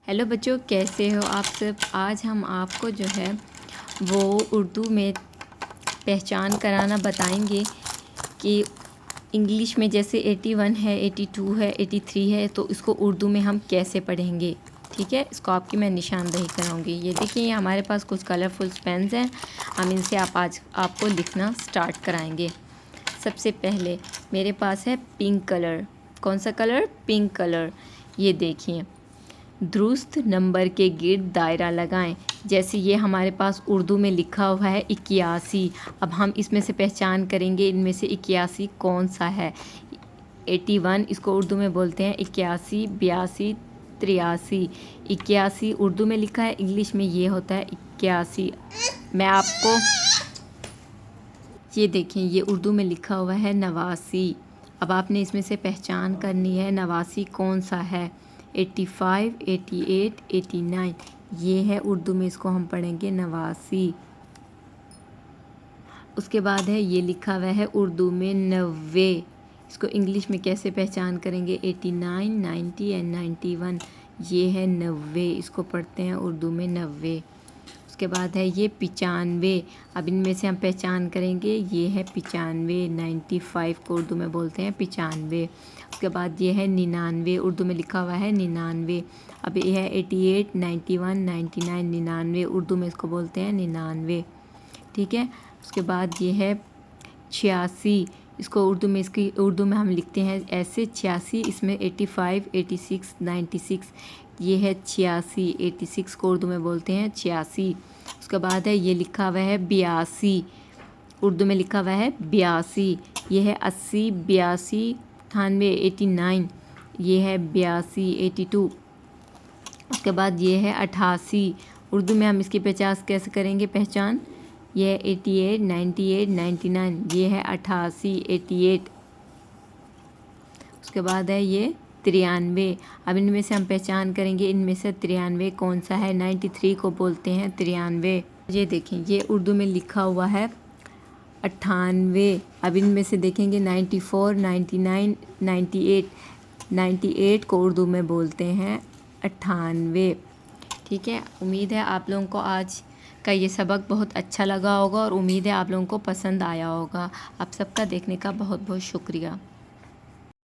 Hello बच्चों, कैसे हो आप सब। आज हम आपको जो है वो उर्दू में पहचान कराना बताएंगे कि इंग्लिश में जैसे 81 है, 82 है, 83 है, तो इसको उर्दू में हम कैसे पढ़ेंगे। ठीक है, इसको आपकी मैं निशानदही कराऊंगी। ये देखिए, हमारे पास कुछ कलरफुल पेन्स हैं, हम इनसे आज आपको लिखना स्टार्ट कराएंगे। सबसे पहले मेरे पास है पिंक कलर। कौन सा कलर? Pink colour. ये देखिए, दुरुस्त नंबर के गिर्द दायरा लगाएं। जैसे ये हमारे पास उर्दू में लिखा हुआ है 81। अब हम इसमें से पहचान करेंगे इनमें से 81 कौन सा है। 81 इसको उर्दू में बोलते हैं 81, 82, 83। 81 उर्दू में लिखा है, इंग्लिश में ये होता है 81। मैं आपको ये देखें, ये उर्दू में लिखा हुआ है 89। अब आपने इसमें से पहचान करनी है 89 कौन सा है। 85, 88, 89 ये है उर्दू में, इसको हम पढ़ेंगे 89। उसके बाद है ये लिखा हुआ है उर्दू में 90। इसको इंग्लिश में कैसे पहचान करेंगे? 89, 90 एंड 91 ये है 90, इसको पढ़ते हैं उर्दू में 90। उसके बाद है ये 95। अब इनमें से हम पहचान करेंगे, ये है 95। 95 को उर्दू में बोलते हैं 95। उसके बाद ये है 99, उर्दू में लिखा हुआ है 99। अब ये है 88, 91, 99, 99 उर्दू में इसको बोलते हैं 99। ठीक है, उसके बाद ये है 86। इसको उर्दू में हम लिखते हैं ऐसे 86। इसमें 85, 86, 96 ये है 86। 86 को उर्दू में बोलते हैं 86। उसके बाद है ये लिखा हुआ है 82। उर्दू में लिखा हुआ है 82। ये है 80, 82, 98, 89 ये है 82, 82। उसके बाद ये है 88। उर्दू में हम इसकी पहचान कैसे करेंगे? पहचान ये है 88, 98, 99 ये है 88, 88। उसके बाद है ये 93। अब इनमें से हम पहचान करेंगे इनमें से 93 कौन सा है। 93 को बोलते हैं 93। ये देखें, ये उर्दू में लिखा हुआ है 98। अब इनमें से देखेंगे 94, 99, 98। 98 को उर्दू में बोलते हैं 98। ठीक है, उम्मीद है आप लोगों को आज का ये सबक बहुत अच्छा लगा होगा और उम्मीद है आप लोगों को पसंद आया होगा। आप सबका देखने का बहुत बहुत शुक्रिया।